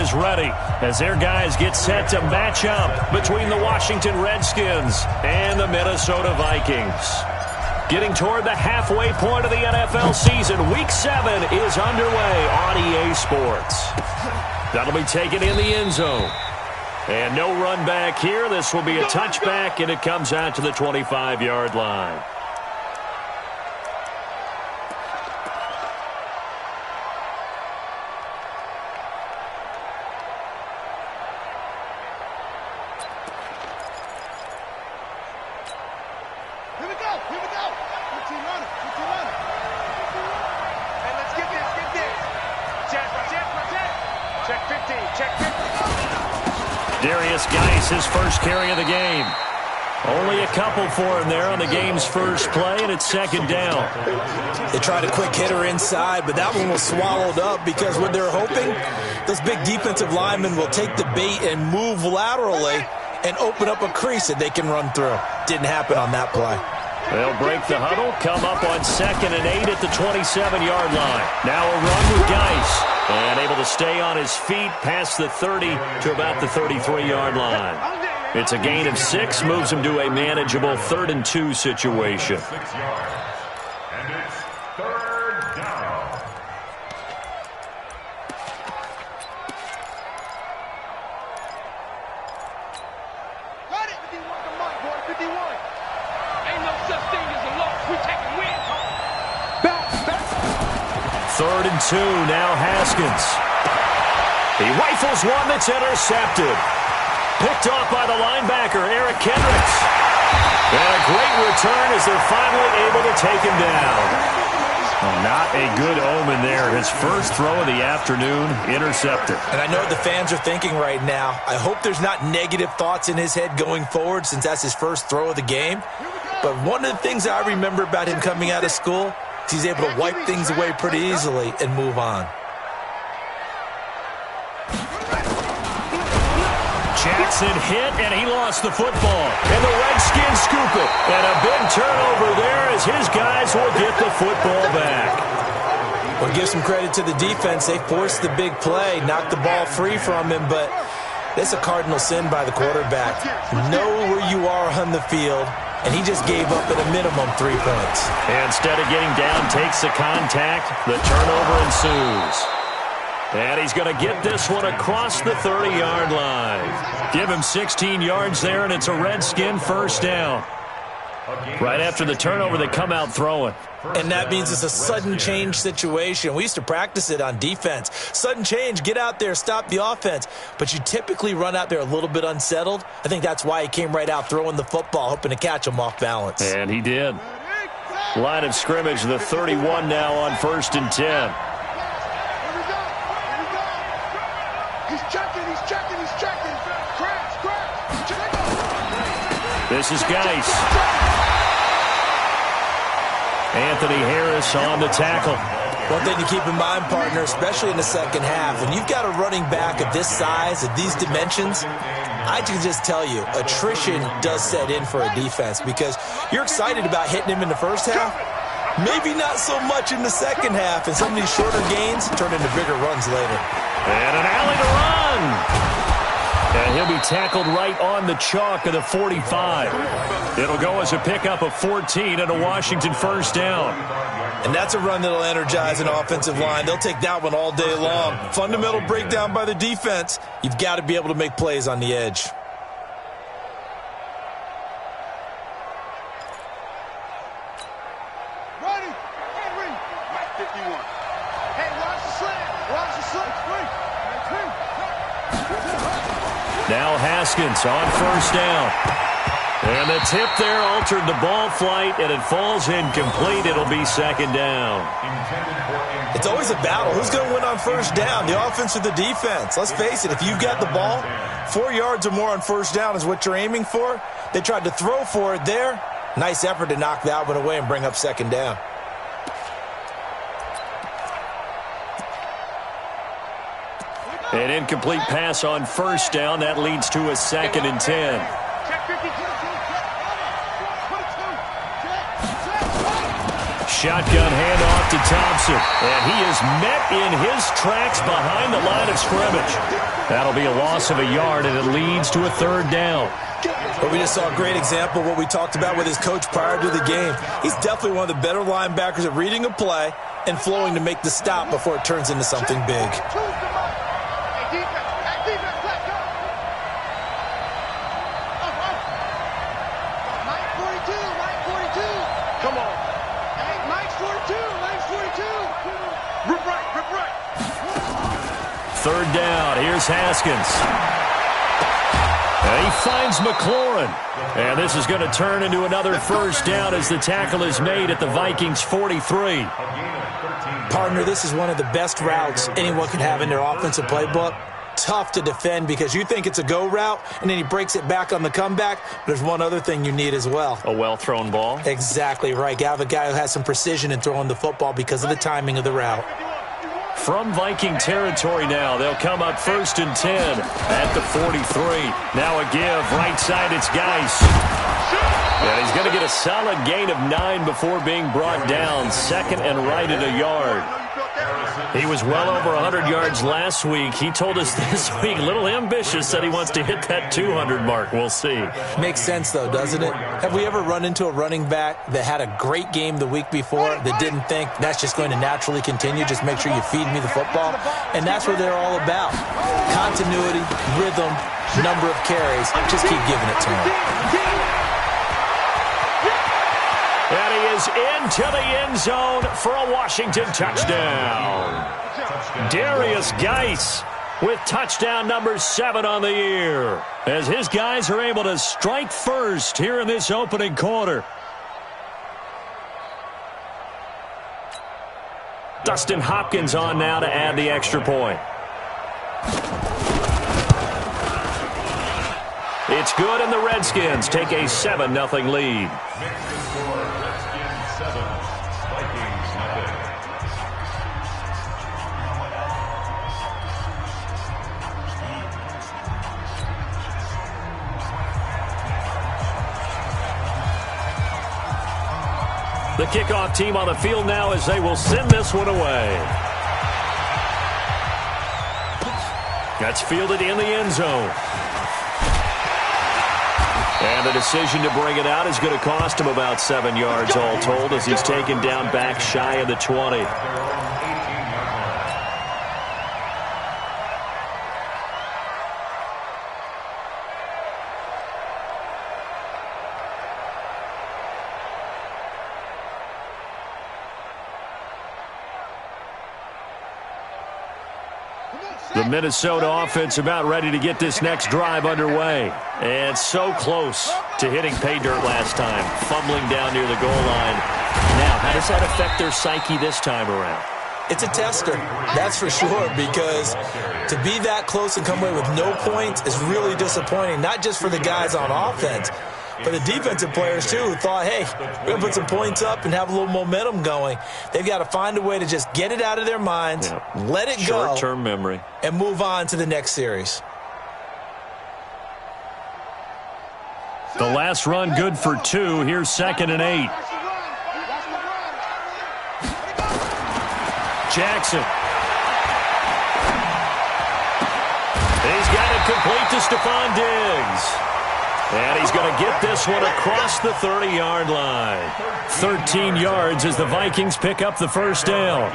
is ready as their guys get set to match up between the Washington Redskins and the Minnesota Vikings. Getting toward the halfway point of the NFL season, Week 7 is underway on EA Sports. That'll be taken in the end zone. And no run back here. This will be a touchback, and it comes out to the 25-yard line. His first carry of the game. Only a couple for him there on the game's first play, and it's second down. They tried a quick hitter inside, but that one was swallowed up because what they're hoping, those big defensive linemen will take the bait and move laterally and open up a crease that they can run through. Didn't happen on that play. They'll break the huddle, come up on 2nd and 8 at the 27-yard line. Now a run with Geis. And able to stay on his feet past the 30 to about the 33-yard line. It's a gain of 6, moves him to a manageable 3rd and 2 situation. 6 yards. And it's 3rd down. Got it! 51, come on, boy, 51. Ain't no such thing as a loss. We taking wins home. Back. 3rd and 2, now Haskins. He rifles one that's intercepted. Picked off by the linebacker, Eric Kendricks. And a great return as they're finally able to take him down. Well, not a good omen there. His first throw of the afternoon, intercepted. And I know what the fans are thinking right now. I hope there's not negative thoughts in his head going forward since that's his first throw of the game. But one of the things I remember about him coming out of school, he's able to wipe things away pretty easily and move on. Jackson hit, and he lost the football. And the Redskins scoop it. And a big turnover there as his guys will get the football back. Well, give some credit to the defense. They forced the big play, knocked the ball free from him, but that's a cardinal sin by the quarterback. Know where you are on the field. And he just gave up at a minimum 3 points. And instead of getting down, takes the contact. The turnover ensues. And he's going to get this one across the 30-yard line. Give him 16 yards there, and it's a Redskin first down. Right after the turnover, they come out throwing. And that means it's a sudden change situation. We used to practice it on defense. Sudden change, get out there, stop the offense. But you typically run out there a little bit unsettled. I think that's why he came right out throwing the football, hoping to catch him off balance. And he did. Line of scrimmage, the 31 now on 1st and 10. He's checking. This is Geis. Anthony Harris on the tackle. One thing to keep in mind, partner, especially in the second half, when you've got a running back of this size, of these dimensions, I can just tell you, attrition does set in for a defense because you're excited about hitting him in the first half. Maybe not so much in the second half, and some of these shorter gains turn into bigger runs later. And an alley to run. And he'll be tackled right on the chalk of the 45. It'll go as a pickup of 14 and a Washington first down. And that's a run that'll energize an offensive line. They'll take that one all day long. Fundamental breakdown by the defense. You've got to be able to make plays on the edge. Now Haskins on first down. And the tip there altered the ball flight, and it falls incomplete. It'll be second down. It's always a battle. Who's going to win on first down, the offense or the defense? Let's face it, if you've got the ball, 4 yards or more on first down is what you're aiming for. They tried to throw for it there. Nice effort to knock that one away and bring up second down. An incomplete pass on first down. That leads to a 2nd and 10. shotgun handoff to Thompson. And he is met in his tracks behind the line of scrimmage. That'll be a loss of a yard, and it leads to a third down. But we just saw a great example of what we talked about with his coach prior to the game. He's definitely one of the better linebackers at reading a play and flowing to make the stop before it turns into something big. Third down. Here's Haskins. And he finds McLaurin. And this is going to turn into another first down as the tackle is made at the Vikings 43. Partner, this is one of the best routes anyone can have in their offensive playbook. Tough to defend because you think it's a go route, and then he breaks it back on the comeback. There's one other thing you need as well. A well-thrown ball? Exactly right. You have a guy who has some precision in throwing the football because of the timing of the route. From Viking territory now, they'll come up 1st and 10 at the 43. Now a give, right side, it's Geis. And he's going to get a solid gain of 9 before being brought down. Second and right at a yard. He was well over 100 yards last week. He told us this week, a little ambitious, said he wants to hit that 200 mark. We'll see. Makes sense, though, doesn't it? Have we ever run into a running back that had a great game the week before that didn't think that's just going to naturally continue? Just make sure you feed me the football. And that's what they're all about. Continuity, rhythm, number of carries. Just keep giving it to him. And he is into the end zone for a Washington touchdown. Darius Geis with touchdown number 7 on the year, as his guys are able to strike first here in this opening quarter. Dustin Hopkins on now to add the extra point. It's good, and the Redskins take a 7-0 lead. The kickoff team on the field now as they will send this one away. That's fielded in the end zone. And the decision to bring it out is going to cost him about 7 yards all told as he's taken down back shy of the 20. The Minnesota offense about ready to get this next drive underway. And so close to hitting pay dirt last time, fumbling down near the goal line. Now, how does that affect their psyche this time around? It's a tester, that's for sure, because to be that close and come away with no points is really disappointing, not just for the guys on offense, but the defensive players, too, who thought, hey, we're going to put some points up and have a little momentum going. They've got to find a way to just get it out of their minds, let it go. Short-term memory. And move on to the next series. The last run good for 2. Here's 2nd and 8. Jackson. He's got it complete to Stephon Diggs. And he's going to get this one across the 30-yard line. 13 yards as the Vikings pick up the first down.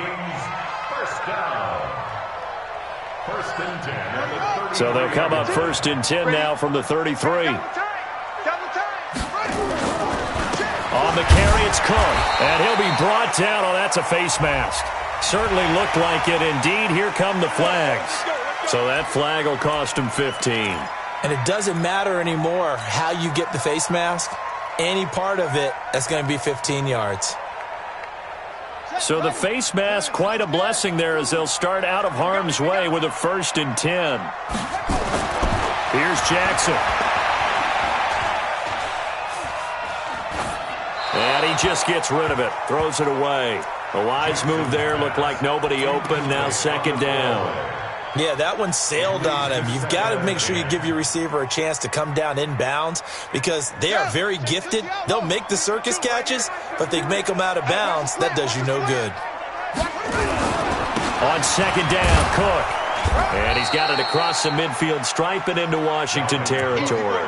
So they'll come up 1st and 10 now from the 33. On the carry, it's Cook. And he'll be brought down. Oh, that's a face mask. Certainly looked like it. Indeed, here come the flags. So that flag will cost him 15. And it doesn't matter anymore how you get the face mask. Any part of it, that's going to be 15 yards. So the face mask, quite a blessing there as they'll start out of harm's way with a 1st and 10. Here's Jackson. And he just gets rid of it, throws it away. A wise move there, looked like nobody open, now 2nd down. Yeah, that one sailed on him. You've got to make sure you give your receiver a chance to come down inbounds because they are very gifted. They'll make the circus catches, but if they make them out of bounds, that does you no good. On second down, Cook. And he's got it across the midfield stripe and into Washington territory.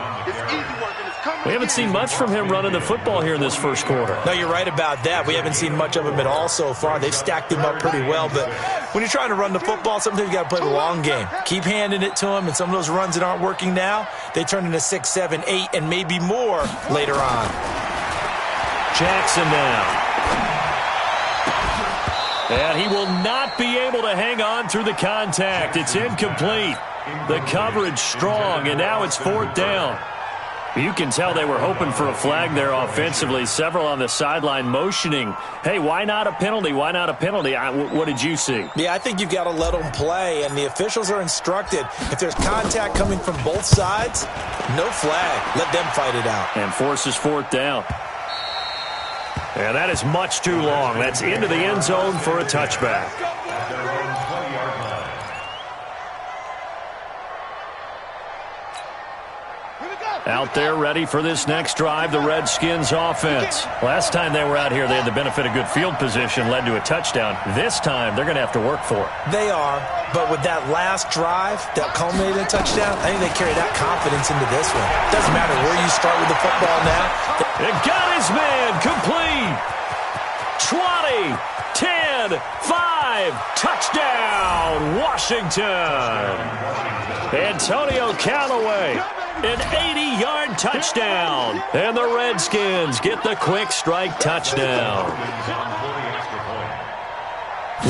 We haven't seen much from him running the football here in this first quarter. No, you're right about that. We haven't seen much of him at all so far. They've stacked him up pretty well, but when you're trying to run the football, sometimes you got to play the long game. Keep handing it to him, and some of those runs that aren't working now, they turn into 6, 7, 8, and maybe more later on. Jackson now. And he will not be able to hang on through the contact. It's incomplete. The coverage strong, and now it's fourth down. You can tell they were hoping for a flag there offensively. Several on the sideline motioning, hey, why not a penalty? Why not a penalty? What did you see? Yeah, I think you've got to let them play, and the officials are instructed. If there's contact coming from both sides, no flag. Let them fight it out. And forces fourth down. And that is much too long. That's into the end zone for a touchback. Out there ready for this next drive, the Redskins offense. Last time they were out here, they had the benefit of good field position, led to a touchdown. This time, they're going to have to work for it. They are, but with that last drive that culminated in a touchdown, I think they carry that confidence into this one. Doesn't matter where you start with the football now. It got his man complete. 20, 10, 5, touchdown, Washington. Antonio Callaway. An 80-yard touchdown. And the Redskins get the quick strike touchdown.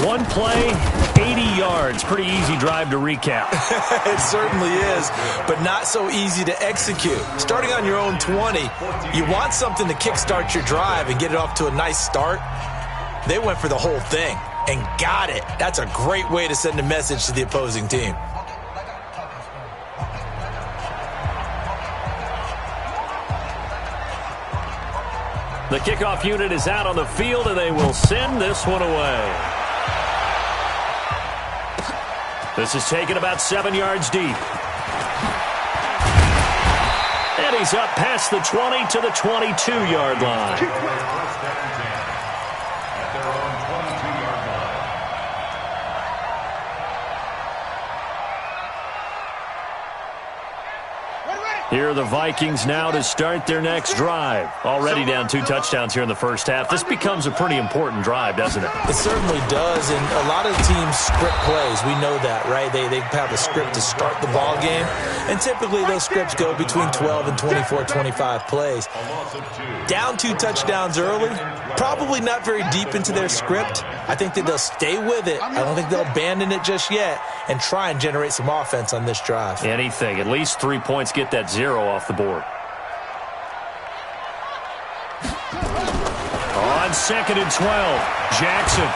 One play, 80 yards. Pretty easy drive to recap. It certainly is, but not so easy to execute. Starting on your own 20, you want something to kickstart your drive and get it off to a nice start. They went for the whole thing and got it. That's a great way to send a message to the opposing team. The kickoff unit is out on the field, and they will send this one away. This is taken about 7 yards deep. And he's up past the 20 to the 22-yard line. Here are the Vikings now to start their next drive. Already down 2 touchdowns here in the first half. This becomes a pretty important drive, doesn't it? It certainly does, and a lot of teams script plays. We know that, right? They have a script to start the ball game, and typically those scripts go between 12 and 24, 25 plays. Down 2 touchdowns early, probably not very deep into their script. I think that they'll stay with it. I don't think they'll abandon it just yet and try and generate some offense on this drive. Anything. At least 3 points, get that 0 off the board. On second and 12, Jackson.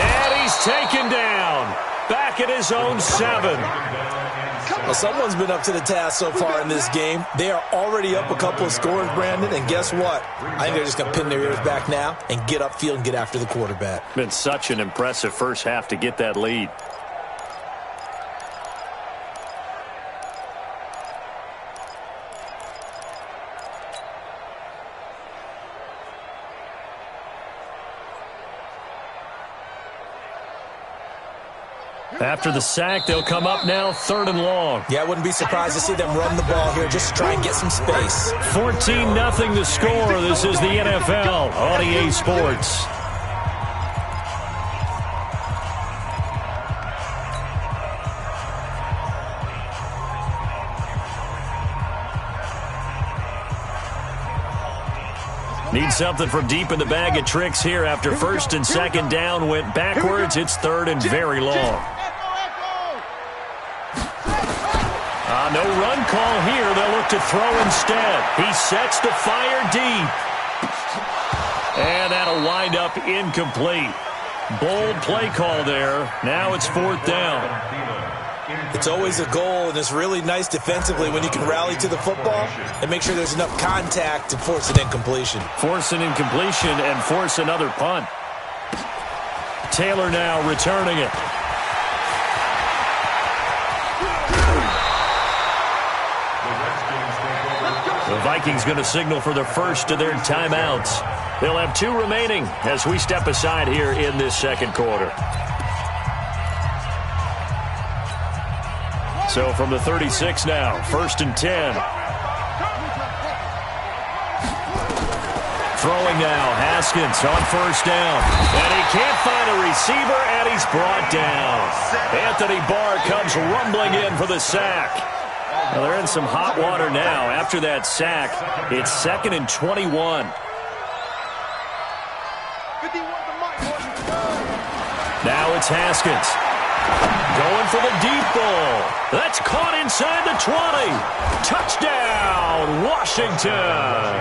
And he's taken down. Back at his own 7. Well, someone's been up to the task so far in this game. They are already up a couple of scores, Brandon, and guess what? I think they're just going to pin their ears back now and get upfield and get after the quarterback. Been such an impressive first half to get that lead. After the sack, they'll come up now 3rd and long. Yeah, I wouldn't be surprised to see them run the ball here just to try and get some space. 14-0 to score. This is the NFL on EA Sports. Need something from deep in the bag of tricks here after 1st and 2nd down went backwards. It's 3rd and very long. No run call here. They'll look to throw instead. He sets to fire deep. And that'll wind up incomplete. Bold play call there. Now it's 4th down. It's always a goal, and it's really nice defensively when you can rally to the football and make sure there's enough contact to force an incompletion. Force an incompletion and force another punt. Taylor now returning it. Vikings going to signal for the first of their timeouts. They'll have 2 remaining as we step aside here in this second quarter. So from the 36 now, 1st and 10. Throwing now, Haskins on 1st down. And he can't find a receiver, and he's brought down. Anthony Barr comes rumbling in for the sack. Well, they're in some hot water now. After that sack, it's 2nd and 21. Now it's Haskins. Going for the deep ball. That's caught inside the 20. Touchdown, Washington.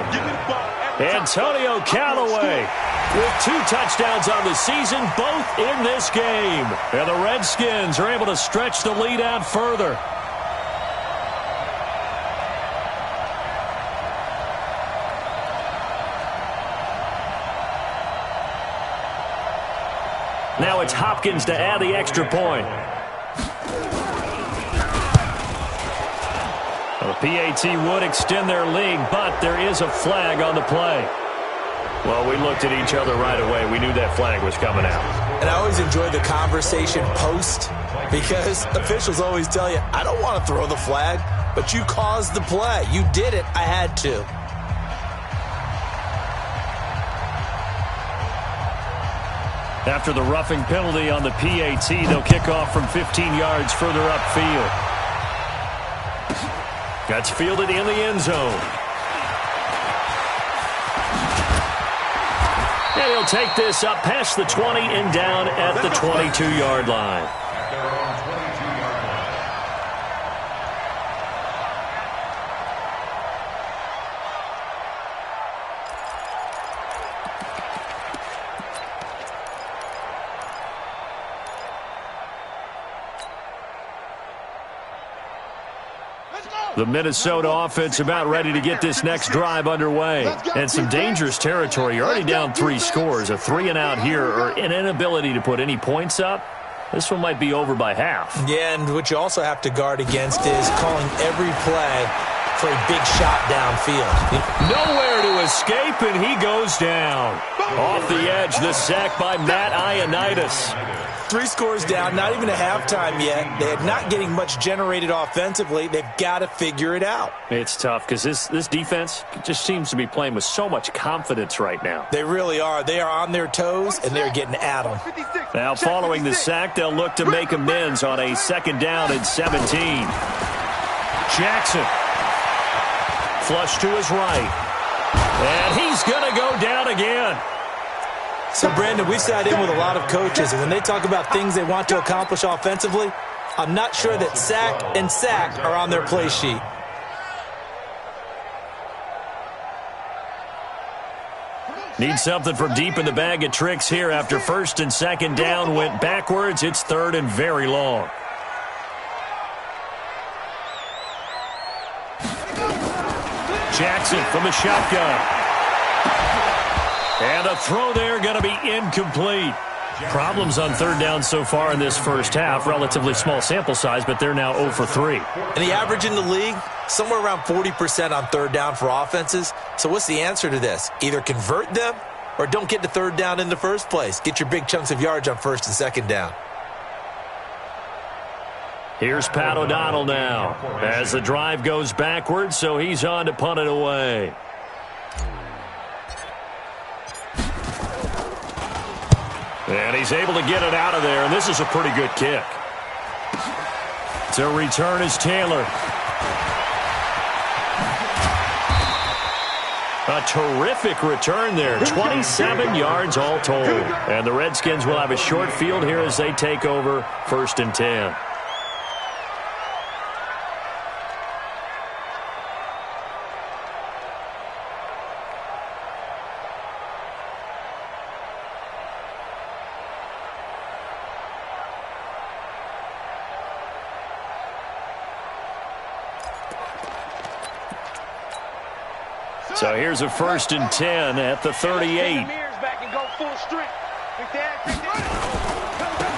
Antonio Callaway with 2 touchdowns on the season, both in this game. And the Redskins are able to stretch the lead out further. Now it's Hopkins to add the extra point. The PAT would extend their lead, but there is a flag on the play. Well, we looked at each other right away. We knew that flag was coming out. And I always enjoy the conversation post because officials always tell you, I don't want to throw the flag, but you caused the play. You did it. I had to. After the roughing penalty on the PAT, they'll kick off from 15 yards further upfield. That's fielded in the end zone. And he'll take this up past the 20 and down at the 22-yard line. The Minnesota offense about ready to get this next drive underway. And some dangerous territory. You're already down 3 scores. A 3-and-out here or an inability to put any points up. This one might be over by half. Yeah, and what you also have to guard against is calling every play for a big shot downfield. Nowhere to escape, and he goes down. Off the edge, the sack by Matt Ioannidis. 3 scores down, not even a halftime yet. They're not getting much generated offensively. They've got to figure it out. It's tough because this defense just seems to be playing with so much confidence right now. They really are. They are on their toes, and they're getting at them. Now, following the sack, they'll look to make amends on a 2nd down and 17. Jackson. Flush to his right. And he's going to go down again. So, Brandon, we sat in with a lot of coaches, and when they talk about things they want to accomplish offensively, I'm not sure that sack and sack are on their play sheet. Need something from deep in the bag of tricks here after 1st and 2nd down went backwards. It's 3rd and very long. Jackson from the shotgun. And a throw there going to be incomplete. Problems on 3rd down so far in this first half. Relatively small sample size, but they're now 0 for 3. And the average in the league, somewhere around 40% on 3rd down for offenses. So what's the answer to this? Either convert them or don't get to 3rd down in the first place. Get your big chunks of yards on 1st and 2nd down. Here's Pat O'Donnell now as the drive goes backwards, so he's on to punt it away. And he's able to get it out of there, and this is a pretty good kick. To return is Taylor. A terrific return there. 27 yards all told. And the Redskins will have a short field here as they take over 1st and 10. So here's a 1st and 10 at the 38.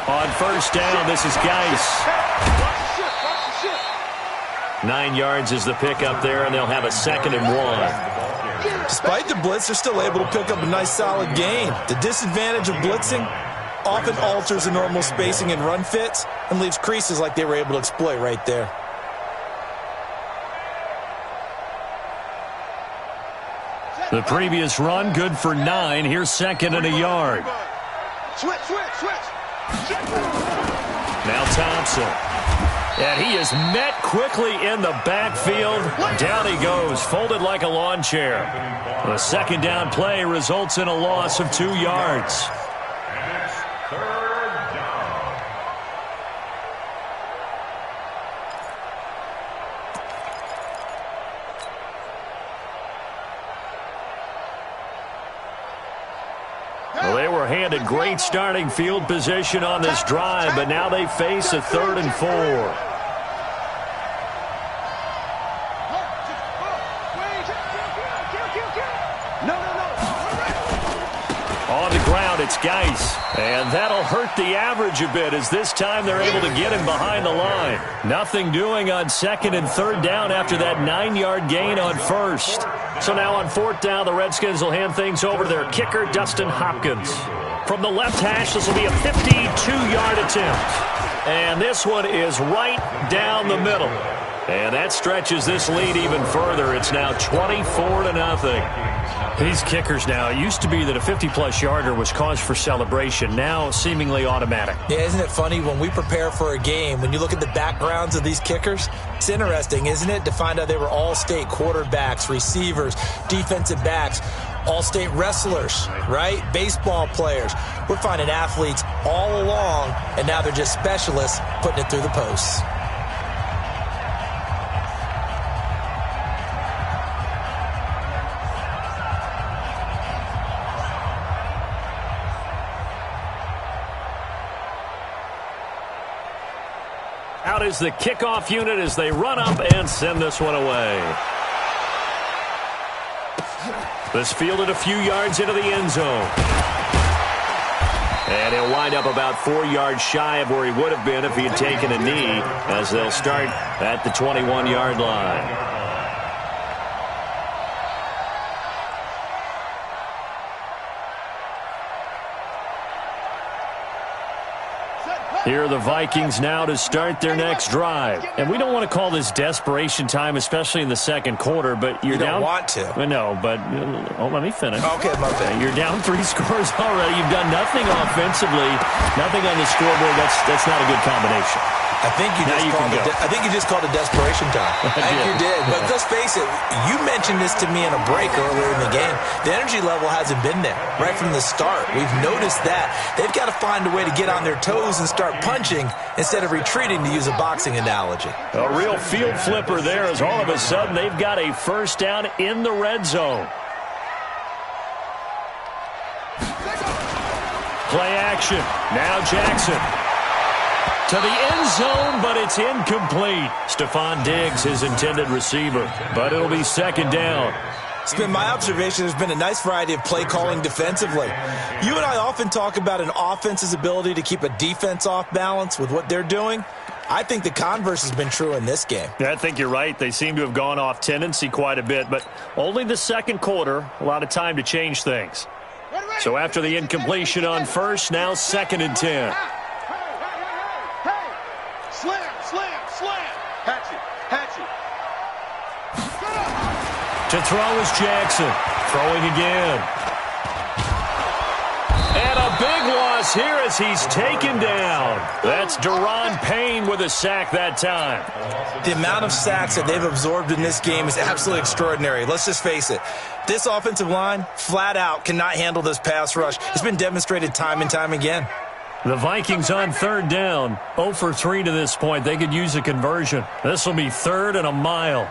On 1st down, this is Geis. 9 yards is the pickup there, and they'll have a 2nd and 1. Despite the blitz, they're still able to pick up a nice solid gain. The disadvantage of blitzing often alters the normal spacing and run fits and leaves creases like they were able to exploit right there. The previous run, good for 9. Here's 2nd and a yard. Switch. Now Thompson. And he is met quickly in the backfield. Down he goes, folded like a lawn chair. The 2nd down play results in a loss of 2 yards. And it's 3rd down. Well, they were handed great starting field position on this drive, but now they face a 3rd and 4. On the ground, it's Geis. And that'll hurt the average a bit as this time they're able to get him behind the line. Nothing doing on 2nd and 3rd down after that 9-yard gain on 1st. So now on 4th down, the Redskins will hand things over to their kicker, Dustin Hopkins. From the left hash, this will be a 52-yard attempt. And this one is right down the middle. And that stretches this lead even further. It's now 24-0. These kickers now, it used to be that a 50-plus yarder was cause for celebration. Now seemingly automatic. Yeah, isn't it funny when we prepare for a game, when you look at the backgrounds of these kickers, it's interesting, isn't it, to find out they were all-state quarterbacks, receivers, defensive backs, all-state wrestlers, right? Baseball players. We're finding athletes all along, and now they're just specialists putting it through the posts. Out is the kickoff unit as they run up and send this one away. This fielded a few yards into the end zone. And he'll wind up about 4 yards shy of where he would have been if he had taken a knee, as they'll start at the 21-yard line. Here are the Vikings now to start their next drive. And we don't want to call this desperation time, especially in the 2nd quarter, but you're down. You don't want to. No, but let me finish. Okay, my bad. You're down 3 scores already. You've done nothing offensively, nothing on the scoreboard. That's not a good combination. I think you just called it desperation time. I think you did. But let's face it, you mentioned this to me in a break earlier in the game. The energy level hasn't been there right from the start. We've noticed that. They've got to find a way to get on their toes and start punching instead of retreating, to use a boxing analogy. A real field flipper there, as all of a sudden they've got a 1st down in the red zone. Play action. Now Jackson. To the end zone, but it's incomplete. Stephon Diggs, his intended receiver, but it'll be 2nd down. It's been my observation there's been a nice variety of play calling defensively. You and I often talk about an offense's ability to keep a defense off balance with what they're doing. I think the converse has been true in this game. Yeah, I think you're right. They seem to have gone off tendency quite a bit, but only the 2nd quarter, a lot of time to change things. So after the incompletion on 1st, now 2nd and 10. Slam. Hatch it. To throw is Jackson. Throwing again. And a big loss here as he's taken down. That's Daron Payne with a sack that time. The amount of sacks that they've absorbed in this game is absolutely extraordinary. Let's just face it. This offensive line, flat out, cannot handle this pass rush. It's been demonstrated time and time again. The Vikings on 3rd down. 0 for 3 to this point. They could use a conversion. This will be 3rd and a mile.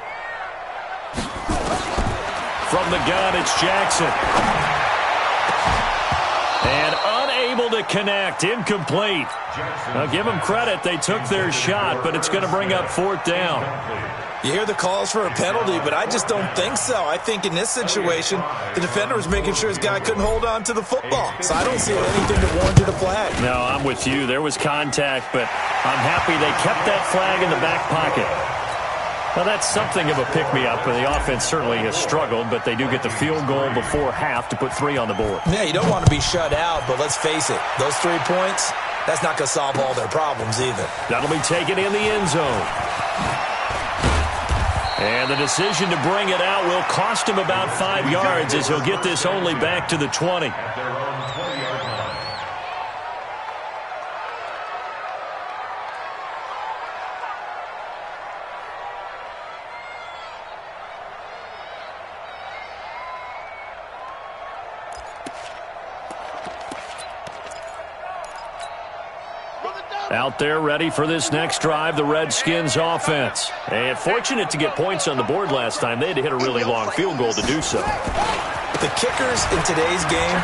From the gun, it's Jackson. And unable to connect. Incomplete. Now, give them credit. They took their shot, but it's going to bring up 4th down. You hear the calls for a penalty, but I just don't think so. I think in this situation, the defender was making sure his guy couldn't hold on to the football. So I don't see anything to warrant a flag. No, I'm with you. There was contact, but I'm happy they kept that flag in the back pocket. Well, that's something of a pick-me-up. The offense certainly has struggled, but they do get the field goal before half to put 3 on the board. Yeah, you don't want to be shut out, but let's face it, those 3 points, that's not going to solve all their problems either. That'll be taken in the end zone. And the decision to bring it out will cost him about 5 yards as he'll get this only back to the 20. Out there ready for this next drive, the Redskins offense. And fortunate to get points on the board last time. They had to hit a really long field goal to do so. The kickers in today's game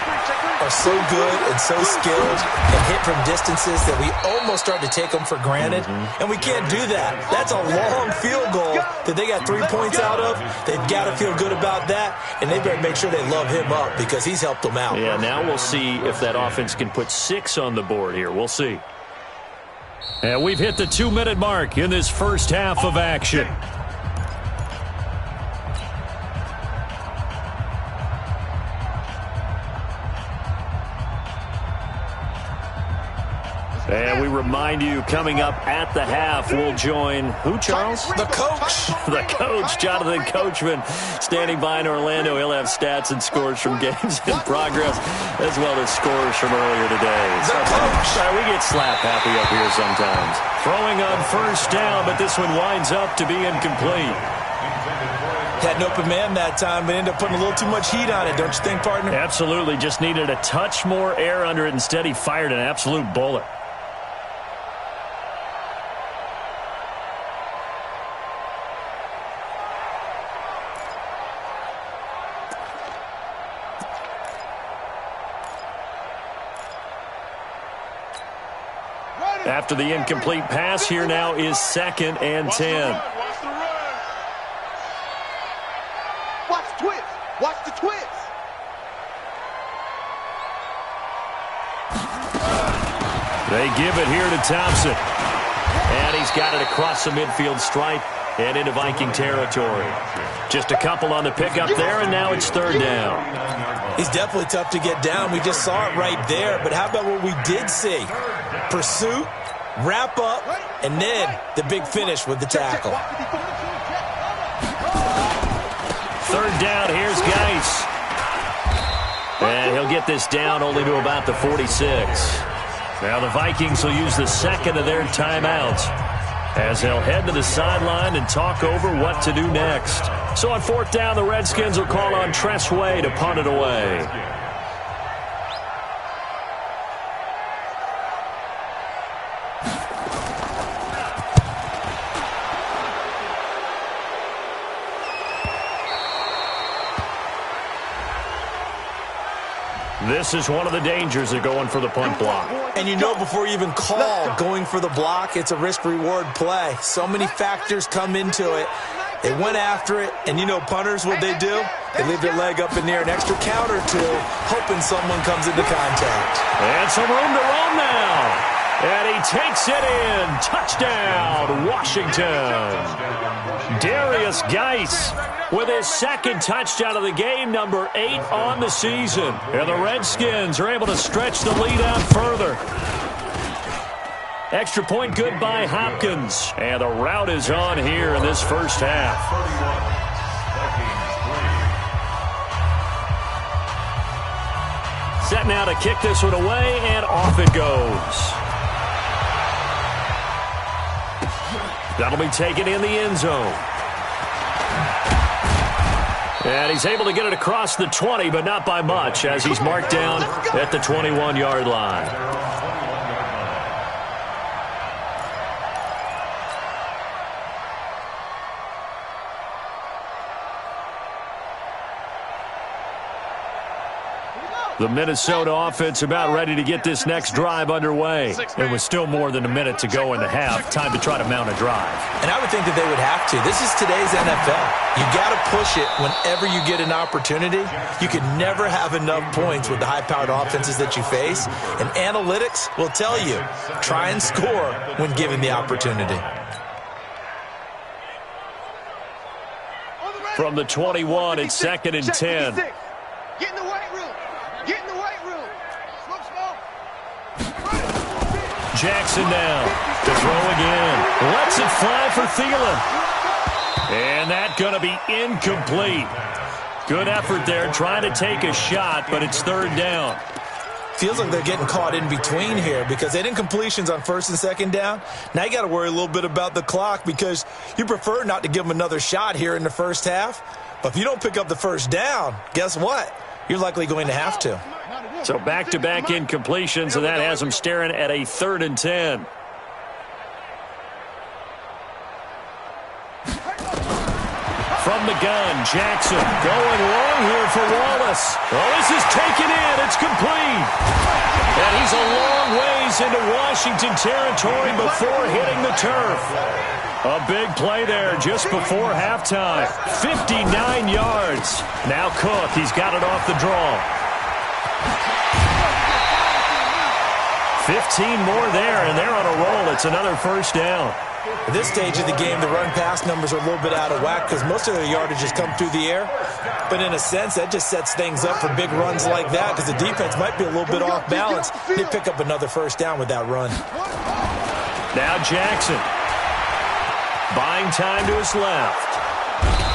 are so good and so skilled and hit from distances that we almost start to take them for granted. And we can't do that. That's a long field goal that they got 3 points out of. They've got to feel good about that, and they better make sure they love him up because he's helped them out. Yeah, now we'll see if that offense can put 6 on the board here. We'll see. And we've hit the 2-minute mark in this first half of action. And we remind you, coming up at the half, we'll join who, Charles? The coach. The coach, Jonathan Coachman, standing by in Orlando. He'll have stats and scores from games in progress, as well as scores from earlier today. The coach. We get slap happy up here sometimes. Throwing on first down, but this one winds up to be incomplete. Had an open man that time, but ended up putting a little too much heat on it, don't you think, partner? Absolutely. Just needed a touch more air under it. Instead, he fired an absolute bullet. After the incomplete pass, here now is 2nd and 10. Watch the twist. Watch the twist. They give it here to Thompson. And he's got it across the midfield stripe and into Viking territory. Just a couple on the pickup there, and now it's 3rd down. He's definitely tough to get down. We just saw it right there. But how about what we did see? Pursuit, wrap up, and then the big finish with the tackle. 3rd down, here's Geis. And he'll get this down only to about the 46. Now the Vikings will use the 2nd of their timeouts as they'll head to the sideline and talk over what to do next. So on 4th down, the Redskins will call on Tress Way to punt it away. This is one of the dangers of going for the punt block. And you know before you even call going for the block, it's a risk-reward play. So many factors come into it. They went after it, and you know punters, what they do? They leave their leg up in the air an extra count or two, hoping someone comes into contact. And some room to roam now. And he takes it in. Touchdown, Washington. Darius Geis with his 2nd touchdown of the game, number 8 on the season. And the Redskins are able to stretch the lead out further. Extra point good by Hopkins. And the route is on here in this first half. Set now to kick this one away, and off it goes. That'll be taken in the end zone. And he's able to get it across the 20, but not by much, as he's marked down at the 21-yard line. The Minnesota offense about ready to get this next drive underway. There was still more than a minute to go in the half. Time to try to mount a drive. And I would think that they would have to. This is today's NFL. You got to push it whenever you get an opportunity. You can never have enough points with the high-powered offenses that you face. And analytics will tell you, try and score when given the opportunity. From the 21, it's 2nd and 10. Get in the weight room. Get in the weight room. Slow. Jackson now to throw again. Lets it fly for Thielen. And that's going to be incomplete. Good effort there trying to take a shot, but it's 3rd down. Feels like they're getting caught in between here because they didn't incompletions on 1st and 2nd down. Now you got to worry a little bit about the clock because you prefer not to give them another shot here in the first half. But if you don't pick up the 1st down, guess what? You're likely going to have to. So back-to-back incompletions, and that has them staring at a 3rd and 10. From the gun, Jackson going long here for Wallace. Well, this is taken in. It's complete. And he's a long ways into Washington territory before hitting the turf. A big play there just before halftime. 59 yards. Now Cook, he's got it off the draw. 15 more there, and they're on a roll. It's another 1st down. At this stage of the game, the run-pass numbers are a little bit out of whack because most of their yardage has come through the air. But in a sense, that just sets things up for big runs like that because the defense might be a little bit off balance. They pick up another 1st down with that run. Now Jackson. Buying time to his left.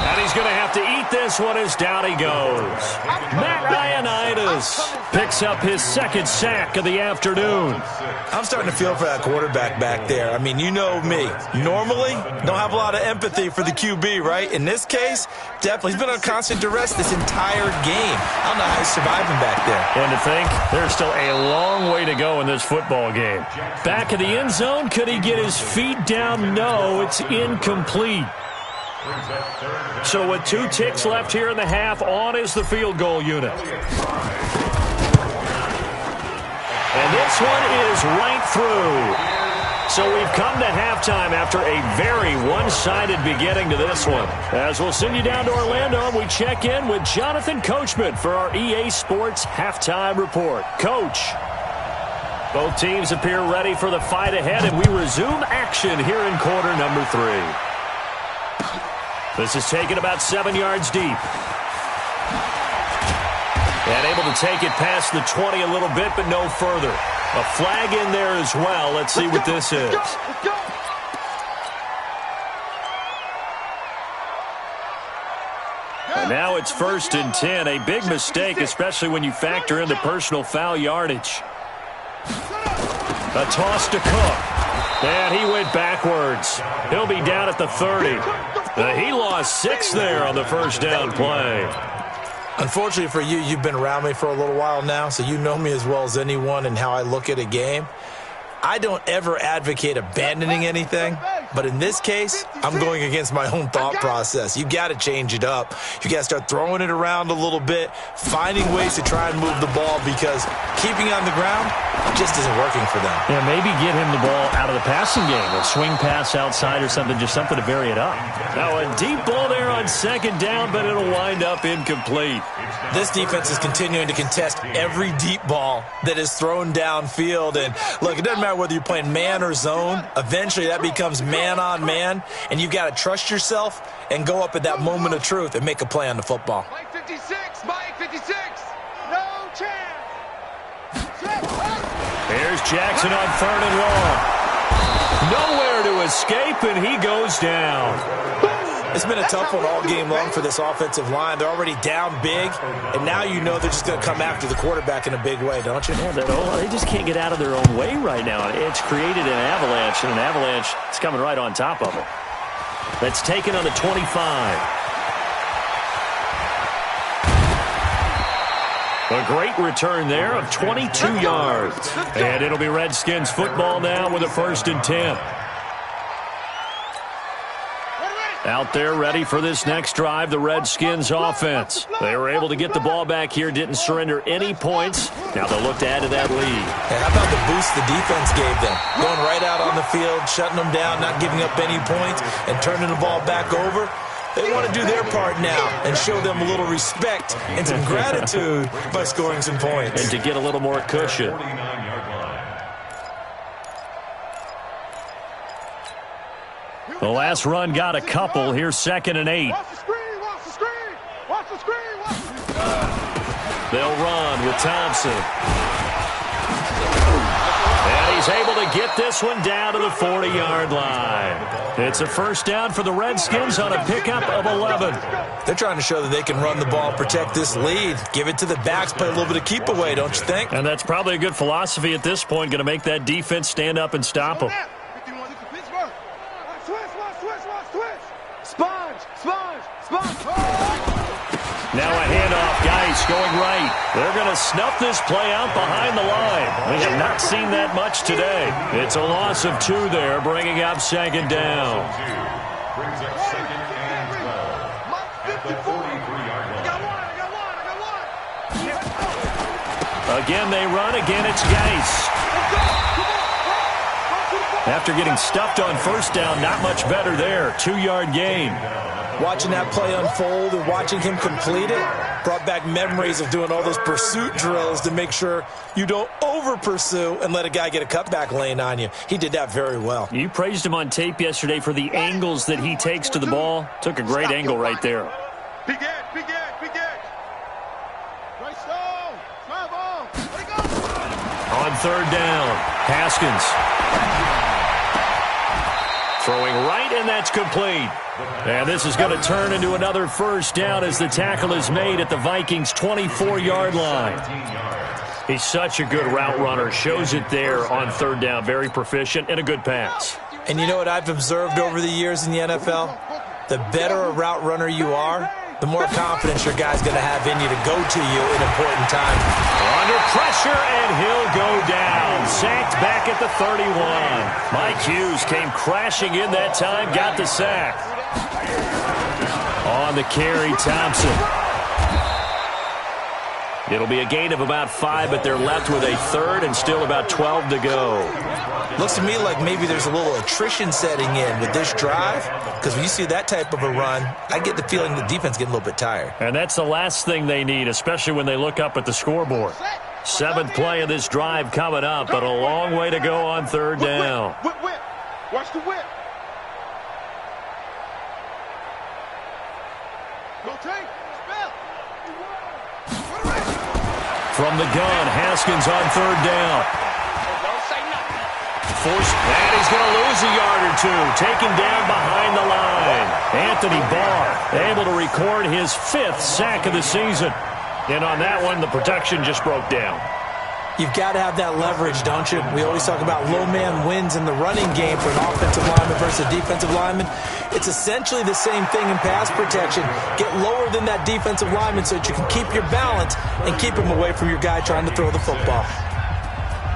And he's going to have to eat this one as down he goes. Matt Ioannidis picks up his 2nd sack of the afternoon. I'm starting to feel for that quarterback back there. I mean, you know me. Normally, don't have a lot of empathy for the QB, right? In this case, definitely. He's been on constant duress this entire game. I don't know how he's surviving back there. And to think, there's still a long way to go in this football game. Back in the end zone, could he get his feet down? No, it's incomplete. So with 2 ticks left here in the half, on is the field goal unit. And this one is right through. So we've come to halftime after a very one-sided beginning to this one. As we'll send you down to Orlando, and we check in with Jonathan Coachman for our EA Sports Halftime Report. Coach, both teams appear ready for the fight ahead, and we resume action here in quarter number 3. This is taken about 7 yards deep. And able to take it past the 20 a little bit, but no further. A flag in there as well. Let's see what this is. And now it's 1st and 10. A big mistake, especially when you factor in the personal foul yardage. A toss to Cook. And he went backwards. He'll be down at the 30. He lost 6 there on the 1st down play. Unfortunately for you, you've been around me for a little while now, so you know me as well as anyone and how I look at a game. I don't ever advocate abandoning anything, but in this case, I'm going against my own thought process. You got to change it up. You got to start throwing it around a little bit, finding ways to try and move the ball because keeping on the ground just isn't working for them. Yeah, maybe get him the ball out of the passing game, a swing pass outside or something, just something to vary it up. Now a deep ball there on 2nd down, but it'll wind up incomplete. This defense is continuing to contest every deep ball that is thrown downfield. And look, it doesn't matter whether you're playing man or zone. Eventually that becomes man on man, and you've got to trust yourself and go up at that moment of truth and make a play on the football. Mike 56, Mike 56. No chance. Here's Jackson on 3rd and long. Nowhere to escape, and he goes down. It's been a tough one all game long for this offensive line. They're already down big, and now you know they're just going to come after the quarterback in a big way, don't you? Yeah, they just can't get out of their own way right now. It's created an avalanche, and an avalanche is coming right on top of it. That's taken on the 25. A great return there of 22 yards. And it'll be Redskins football now with a 1st and 10. Out there ready for this next drive, the Redskins offense. They were able to get the ball back here, didn't surrender any points. Now they'll look to add to that lead. Hey, how about the boost the defense gave them? Going right out on the field, shutting them down, not giving up any points, and turning the ball back over. They want to do their part now and show them a little respect and some gratitude by scoring some points. And to get a little more cushion. The last run got a couple. Here's 2nd and 8. They'll run with Thompson. And he's able to get this one down to the 40-yard line. It's a first down for the Redskins on a pickup of 11. They're trying to show that they can run the ball and protect this lead. Give it to the backs, play a little bit of keep away, don't you think? And that's probably a good philosophy at this point, going to make that defense stand up and stop them. Now a handoff, Geis going right. They're going to snuff this play out behind the line. We have not seen that much today. It's a loss of 2 there, bringing up second down. Brings up second and 12 at the 43-yard line. Again, they run. Again, it's Geis. After getting stuffed on first down, not much better there. 2-yard gain. Watching that play unfold and watching him complete it brought back memories of doing all those pursuit drills to make sure you don't over-pursue and let a guy get a cutback lane on you. He did that very well. You praised him on tape yesterday for the angles that he takes to the ball. Took a great angle right there. Big edge. Right stone. Travel. Let it go. On third down, Haskins. Throwing right, and that's complete. And this is going to turn into another first down as the tackle is made at the Vikings' 24-yard line. He's such a good route runner. Shows it there on third down. Very proficient and a good pass. And you know what I've observed over the years in the NFL? The better a route runner you are, the more confidence your guy's going to have in you to go to you in important times. Under pressure, and he'll go down. Sacked back at the 31. Mike Hughes came crashing in that time, got the sack. On the carry, Thompson. It'll be a gain of about 5, but they're left with a third and still about 12 to go. Looks to me like maybe there's a little attrition setting in with this drive, because when you see that type of a run, I get the feeling the defense getting a little bit tired. And that's the last thing they need, especially when they look up at the scoreboard. 7th play of this drive coming up, but a long way to go on third down. Whip. Watch the whip. Go take. Spell. From the gun, Haskins on third down. Don't say nothing. Forced, and he's going to lose a yard or 2. Taken down behind the line. Anthony Barr able to record his 5th sack of the season. And on that one, the protection just broke down. You've got to have that leverage, don't you? We always talk about low man wins in the running game for an offensive lineman versus a defensive lineman. It's essentially the same thing in pass protection. Get lower than that defensive lineman so that you can keep your balance and keep him away from your guy trying to throw the football.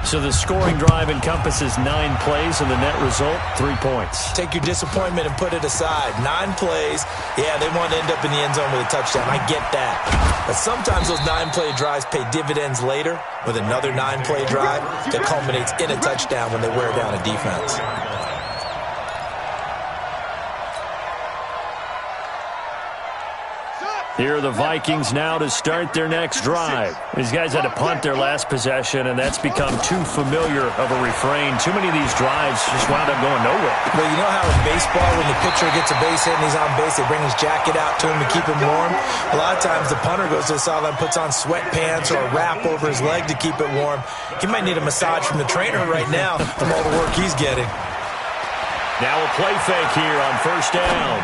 So the scoring drive encompasses 9 plays, and the net result, 3 points. Take your disappointment and put it aside. 9 plays. Yeah, they want to end up in the end zone with a touchdown. I get that. But sometimes those 9-play drives pay dividends later with another 9-play drive that culminates in a touchdown when they wear down a defense. Here are the Vikings now to start their next drive. These guys had to punt their last possession, and that's become too familiar of a refrain. Too many of these drives just wound up going nowhere. Well, you know how in baseball, when the pitcher gets a base hit and he's on base, they bring his jacket out to him to keep him warm? A lot of times the punter goes to the sideline, puts on sweatpants or a wrap over his leg to keep it warm. He might need a massage from the trainer right now from all the work he's getting. Now a play fake here on first down.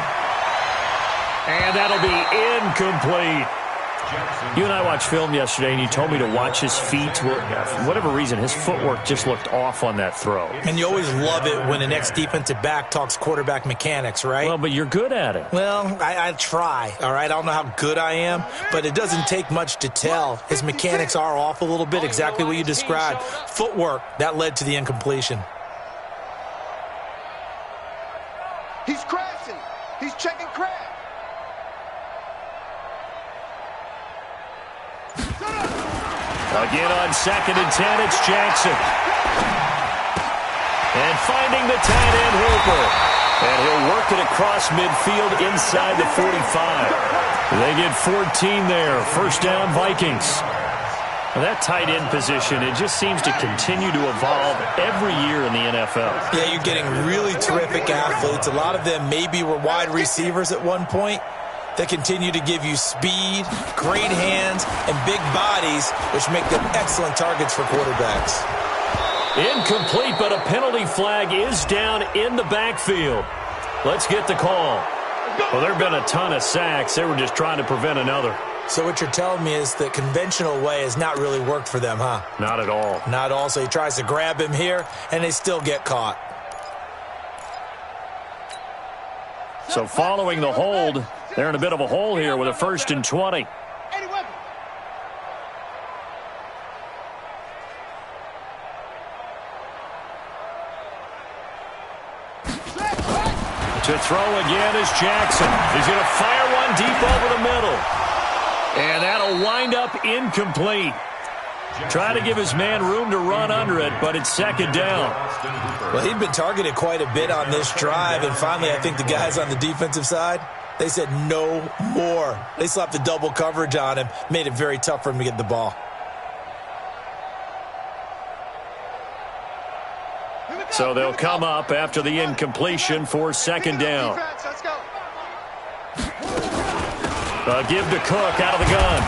And that'll be incomplete. You and I watched film yesterday, and you told me to watch his feet. For whatever reason, his footwork just looked off on that throw. And you always love it when an ex-defensive back talks quarterback mechanics, right? Well, but you're good at it. Well, I try, all right? I don't know how good I am, but it doesn't take much to tell. His mechanics are off a little bit, exactly what you described. Footwork, that led to the incompletion. He's crashing. He's checking crash. Again on 2nd and 10, it's Jackson. And finding the tight end, Hooper. And he'll work it across midfield inside the 45. They get 14 there. First down, Vikings. Well, that tight end position, it just seems to continue to evolve every year in the NFL. Yeah, you're getting really terrific athletes. A lot of them maybe were wide receivers at one point. They continue to give you speed, great hands, and big bodies, which make them excellent targets for quarterbacks. Incomplete, but a penalty flag is down in the backfield. Let's get the call. Well, there have been a ton of sacks. They were just trying to prevent another. So what you're telling me is the conventional way has not really worked for them, huh? Not at all. Not at all. So he tries to grab him here, and they still get caught. So following the hold, they're in a bit of a hole here with a 1st and 20. To throw again is Jackson. He's going to fire one deep over the middle. And that'll wind up incomplete. Trying to give his man room to run under it, but it's 2nd down. Well, he'd been targeted quite a bit on this drive, and finally I think the guys on the defensive side, they said no more. They slapped the double coverage on him, made it very tough for him to get the ball. So they'll come up after the incompletion for 2nd down. Give to Cook out of the gun.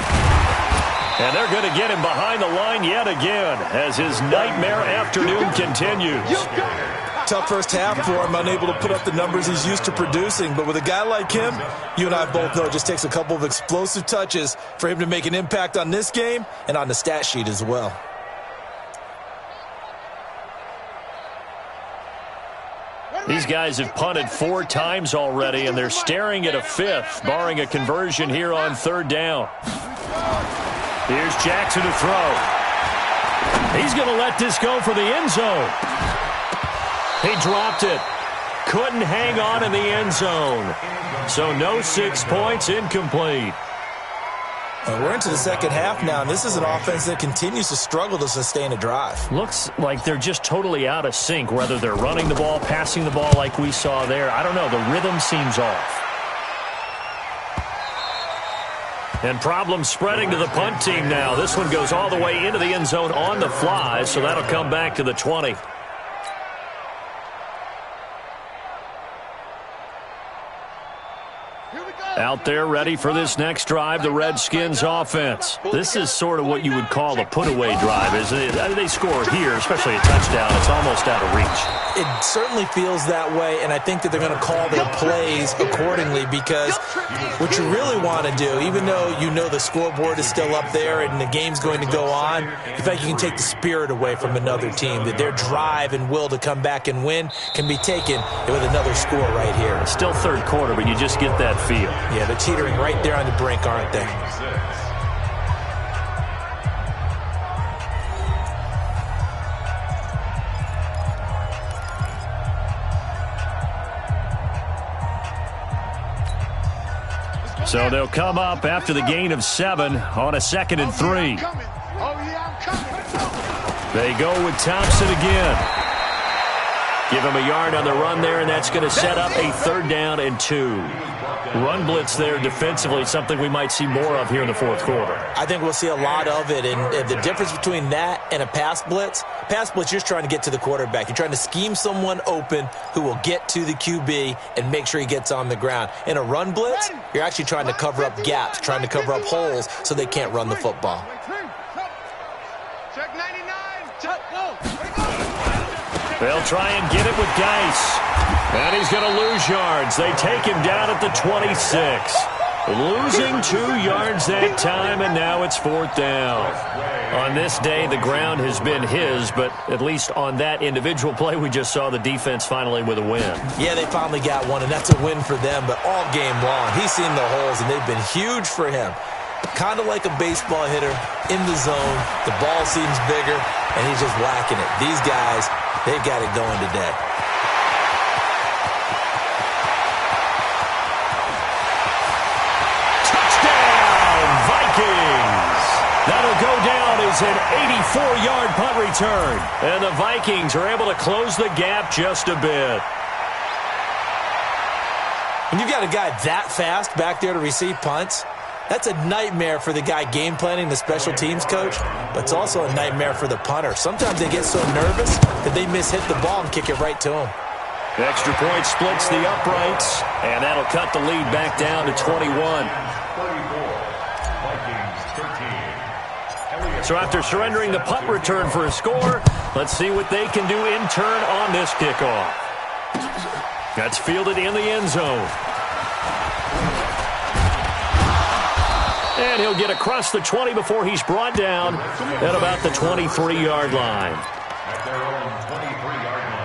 And they're going to get him behind the line yet again as his nightmare afternoon continues. Tough first half for him, unable to put up the numbers he's used to producing. But with a guy like him, you and I both know it just takes a couple of explosive touches for him to make an impact on this game and on the stat sheet as well. These guys have punted 4 times already, and they're staring at a 5th, barring a conversion here on 3rd down. Here's Jackson to throw. He's going to let this go for the end zone. He dropped it. Couldn't hang on in the end zone. So no 6 points, incomplete. We're into the second half now, and this is an offense that continues to struggle to sustain a drive. Looks like they're just totally out of sync, whether they're running the ball, passing the ball like we saw there. I don't know. The rhythm seems off. And problems spreading to the punt team now. This one goes all the way into the end zone on the fly, so that'll come back to the 20. Out there ready for this next drive, the Redskins offense. This is sort of what you would call a put-away drive, isn't it? I mean, they score here, especially a touchdown. It's almost out of reach. It certainly feels that way, and I think that they're going to call their plays accordingly because what you really want to do, even though you know the scoreboard is still up there and the game's going to go on, in fact, you can take the spirit away from another team, that their drive and will to come back and win can be taken with another score right here. It's still 3rd quarter, but you just get that feel. Yeah, they're teetering right there on the brink, aren't they? So they'll come up after the gain of 7 on a 2nd and 3. They go with Thompson again. Give him a yard on the run there, and that's going to set up a 3rd down and 2. Run blitz there defensively, something we might see more of here in the 4th quarter. I think we'll see a lot of it, and the difference between that and a pass blitz, you're just trying to get to the quarterback. You're trying to scheme someone open who will get to the QB and make sure he gets on the ground. In a run blitz, you're actually trying to cover up gaps, trying to cover up holes so they can't run the football. Check 99. Check. Go. They'll try and get it with Geis. And he's going to lose yards. They take him down at the 26. Losing 2 yards that time, and now it's 4th down. On this day, the ground has been his, but at least on that individual play, we just saw the defense finally with a win. Yeah, they finally got one, and that's a win for them, but all game long, he's seen the holes, and they've been huge for him. Kind of like a baseball hitter in the zone. The ball seems bigger, and he's just whacking it. These guys, they've got it going today. Touchdown, Vikings! That'll go down as an 84-yard punt return. And the Vikings are able to close the gap just a bit. When you've got a guy that fast back there to receive punts, that's a nightmare for the guy game planning, the special teams coach, but it's also a nightmare for the punter. Sometimes they get so nervous that they mishit the ball and kick it right to him. Extra point splits the uprights, and that'll cut the lead back down to 21. So after surrendering the punt return for a score, let's see what they can do in turn on this kickoff. That's fielded in the end zone. And he'll get across the 20 before he's brought down at about the 23-yard line. At their own 23-yard line.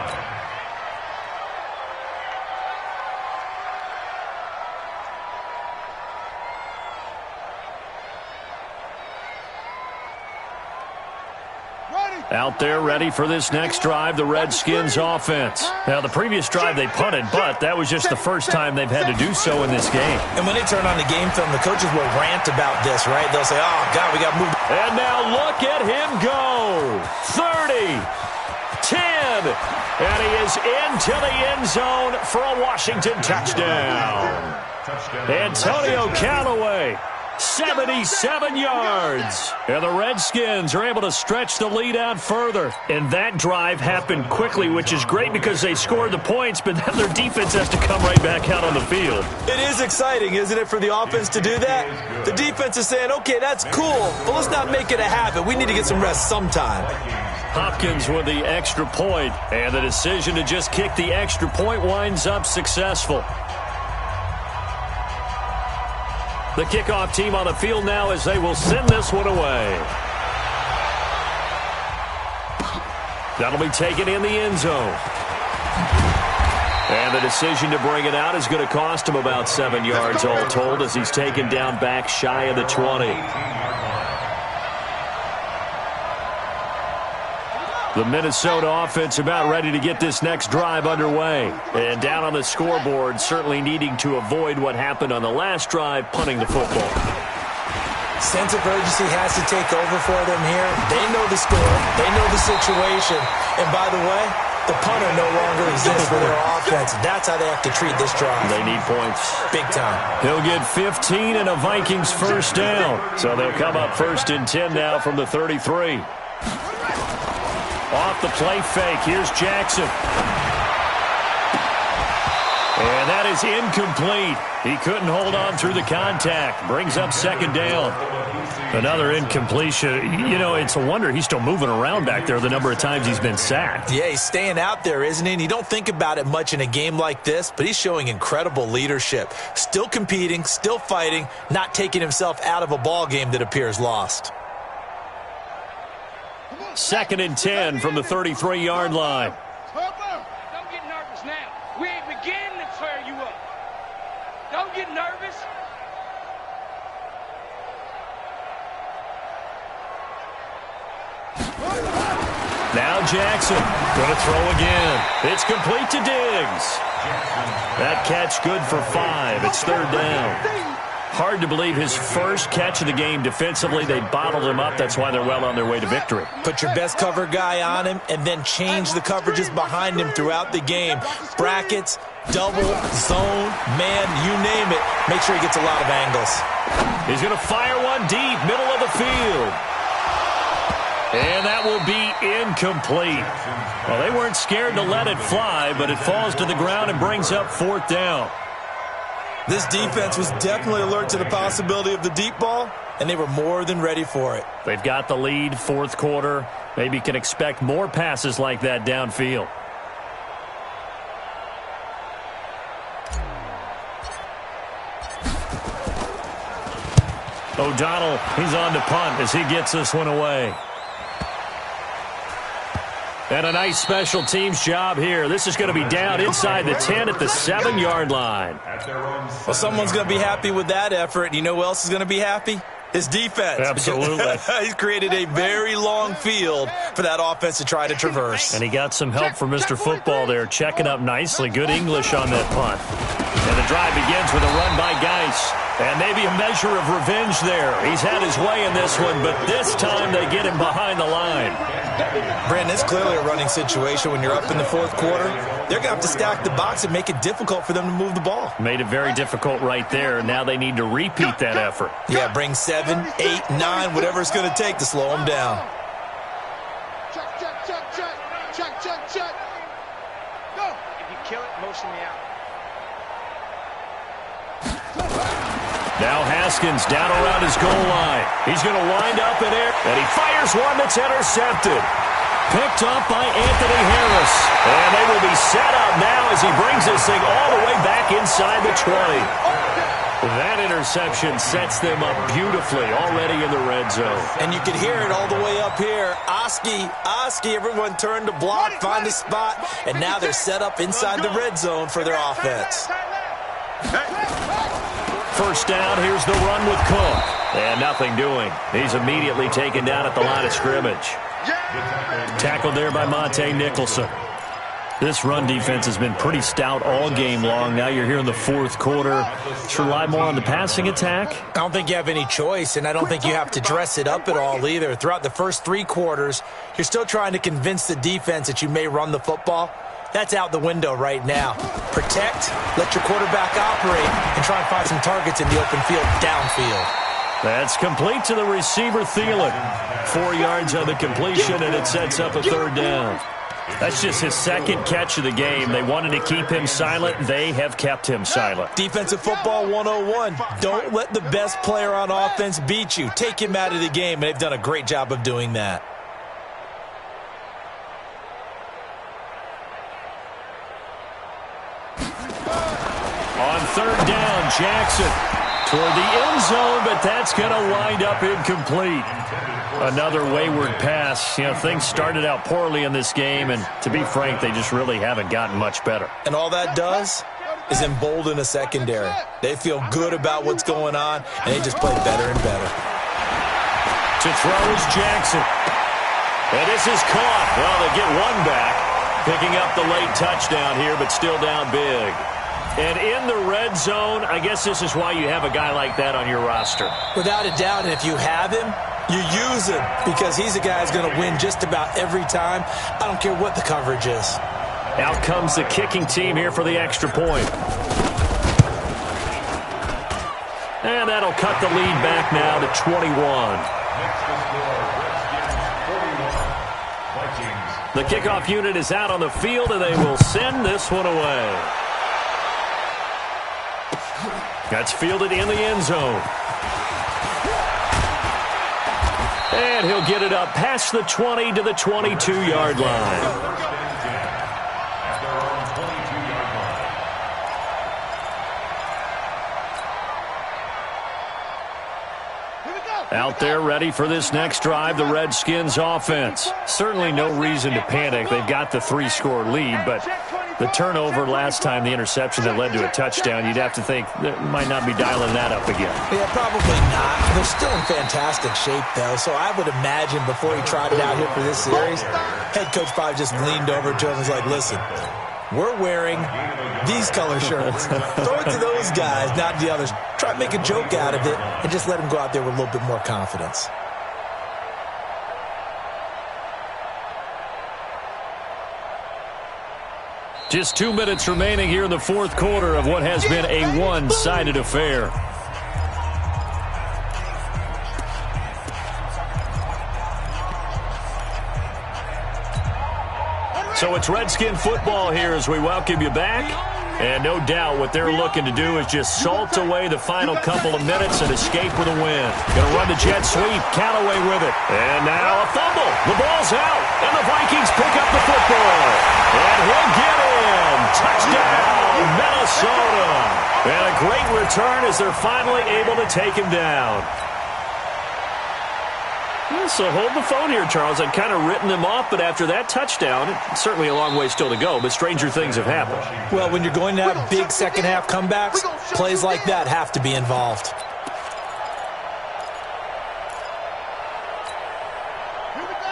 Out there ready for this next drive, the Redskins offense. Now, the previous drive they punted, but that was just the first time they've had to do so in this game. And when they turn on the game film, the coaches will rant about this, right? They'll say, oh, God, we got moved. And now look at him go. 30, 10, and he is into the end zone for a Washington touchdown. Antonio Callaway, 77 yards. And the Redskins are able to stretch the lead out further. And that drive happened quickly, which is great because they scored the points, but then their defense has to come right back out on the field. It is exciting, isn't it, for the offense to do that? The defense is saying, okay, that's cool, but let's not make it a habit. We need to get some rest sometime. Hopkins with the extra point, and the decision to just kick the extra point winds up successful. The kickoff team on the field now as they will send this one away. That'll be taken in the end zone. And the decision to bring it out is going to cost him about 7 yards all told as he's taken down back shy of the 20. The Minnesota offense about ready to get this next drive underway. And down on the scoreboard, certainly needing to avoid what happened on the last drive, punting the football. Sense of urgency has to take over for them here. They know the score. They know the situation. And by the way, the punter no longer exists for their offense. That's how they have to treat this drive. They need points. Big time. He'll get 15 and a Vikings first down. So they'll come up 1st and 10 now from the 33. Off the play fake, here's Jackson. And that is incomplete. He couldn't hold on through the contact. Brings up 2nd down. Another incompletion. You know, it's a wonder he's still moving around back there the number of times he's been sacked. Yeah, he's staying out there, isn't he? And you don't think about it much in a game like this, but he's showing incredible leadership. Still competing, still fighting, not taking himself out of a ball game that appears lost. 2nd and 10 from the 33-yard line. Don't get nervous now. We ain't beginning to tear you up. Don't get nervous. Now Jackson going to throw again. It's complete to Diggs. That catch good for 5. It's 3rd down. Hard to believe his first catch of the game defensively. They bottled him up. That's why they're well on their way to victory. Put your best cover guy on him and then change the coverages behind him throughout the game. Brackets, double, zone, man, you name it. Make sure he gets a lot of angles. He's going to fire one deep, middle of the field. And that will be incomplete. Well, they weren't scared to let it fly, but it falls to the ground and brings up 4th down. This defense was definitely alert to the possibility of the deep ball, and they were more than ready for it. They've got the lead, 4th quarter. Maybe can expect more passes like that downfield. O'Donnell, he's on to punt as he gets this one away. And a nice special teams job here. This is going to be down inside the 10 at the 7-yard line. Well, someone's going to be happy with that effort. You know who else is going to be happy? His defense. Absolutely. He's created a very long field for that offense to try to traverse. And he got some help from Mr. Football there, checking up nicely. Good English on that punt. And the drive begins with a run by Geis. And maybe a measure of revenge there. He's had his way in this one, but this time they get him behind the line. Brandon, it's clearly a running situation when you're up in the 4th quarter. They're going to have to stack the box and make it difficult for them to move the ball. Made it very difficult right there. Now they need to repeat that effort. Yeah, bring 7, 8, 9, whatever it's going to take to slow them down. Check. Go. If you kill it, forcing me out. Now Haskins down around his goal line. He's going to wind up in air, and he fires one that's intercepted. Picked up by Anthony Harris. And they will be set up now as he brings this thing all the way back inside the 20. That interception sets them up beautifully already in the red zone. And you can hear it all the way up here. Oski, everyone turned to block, find a spot, and now they're set up inside the red zone for their offense. First down, here's the run with Cook. And nothing doing. He's immediately taken down at the line of scrimmage. Tackled there by Monte Nicholson. This run defense has been pretty stout all game long. Now you're here in the fourth quarter. Should rely more on the passing attack? I don't think you have any choice, and I don't think you have to dress it up at all either. Throughout the first 3 quarters, you're still trying to convince the defense that you may run the football. That's out the window right now. Protect, let your quarterback operate, and try and find some targets in the open field downfield. That's complete to the receiver, Thielen. 4 yards on the completion, and it sets up a third down. That's just his second catch of the game. They wanted to keep him silent. They have kept him silent. Defensive football 101. Don't let the best player on offense beat you. Take him out of the game, and they've done a great job of doing that. On third down, Jackson toward the end zone, but that's going to wind up incomplete. Another wayward pass. You know, things started out poorly in this game, and to be frank, they just really haven't gotten much better. And all that does is embolden a secondary. They feel good about what's going on, and they just play better and better. To throw is Jackson. And this is caught. Well, they get one back, picking up the late touchdown here, but still down big. And in the red zone, I guess this is why you have a guy like that on your roster. Without a doubt, and if you have him, you use him because he's a guy who's going to win just about every time. I don't care what the coverage is. Out comes the kicking team here for the extra point. And that'll cut the lead back now to 21. The kickoff unit is out on the field, and they will send this one away. That's fielded in the end zone. And he'll get it up past the 20 to the 22-yard line. Out there ready for this next drive, the Redskins offense. Certainly no reason to panic. They've got the 3-score lead, but the turnover last time, the interception that led to a touchdown, you'd have to think they might not be dialing that up again. Yeah, probably not. They're still in fantastic shape, though, so I would imagine before he trotted out here for this series, head coach probably just leaned over to him and was like, listen, we're wearing these color shirts. Throw it to those guys, not the others. Try to make a joke out of it and just let them go out there with a little bit more confidence. Just 2 minutes remaining here in the fourth quarter of what has been a one-sided affair. So it's Redskin football here as we welcome you back. And no doubt what they're looking to do is just salt away the final couple of minutes and escape with a win. Going to run the jet sweep. Callaway with it. And now a fumble. The ball's out. And the Vikings pick up the football. And he'll get in. Touchdown, Minnesota. And a great return as they're finally able to take him down. So hold the phone here, Charles. I'd kind of written them off, but after that touchdown, it's certainly a long way still to go, but stranger things have happened. Well, when you're going to have big second-half comebacks, plays like that have to be involved.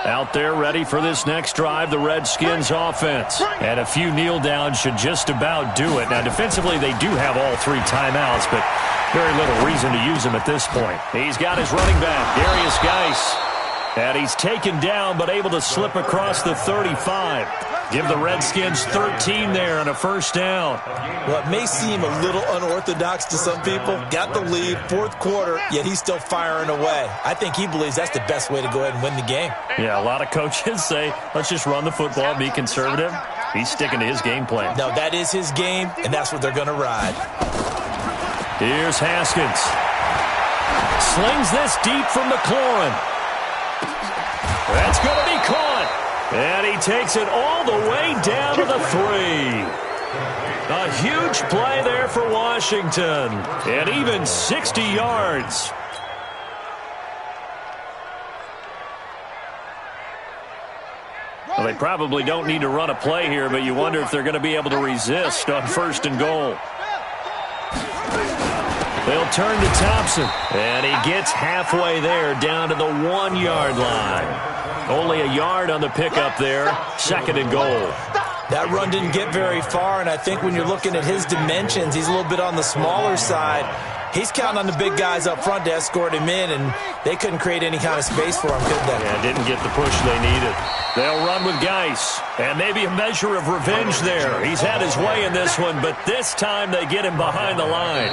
Out there ready for this next drive, the Redskins offense. And a few kneel downs should just about do it. Now, defensively, they do have all 3 timeouts, but very little reason to use them at this point. He's got his running back, Darius Geis. And he's taken down, but able to slip across the 35. Give the Redskins 13 there on a first down. Well, it may seem a little unorthodox to some people. Got the lead, fourth quarter, yet he's still firing away. I think he believes that's the best way to go ahead and win the game. Yeah, a lot of coaches say, let's just run the football, be conservative. He's sticking to his game plan. No, that is his game, and that's what they're going to ride. Here's Haskins. Slings this deep from McLaurin. That's going to be caught. And he takes it all the way down to the 3. A huge play there for Washington. And even 60 yards. Well, they probably don't need to run a play here, but you wonder if they're going to be able to resist on 1st and goal. They'll turn to Thompson, and he gets halfway there down to the 1-yard line. Only a yard on the pickup there, 2nd and goal. That run didn't get very far, and I think when you're looking at his dimensions, he's a little bit on the smaller side. He's counting on the big guys up front to escort him in, and they couldn't create any kind of space for him, could they? Yeah, didn't get the push they needed. They'll run with Geis, and maybe a measure of revenge there. He's had his way in this one, but this time they get him behind the line.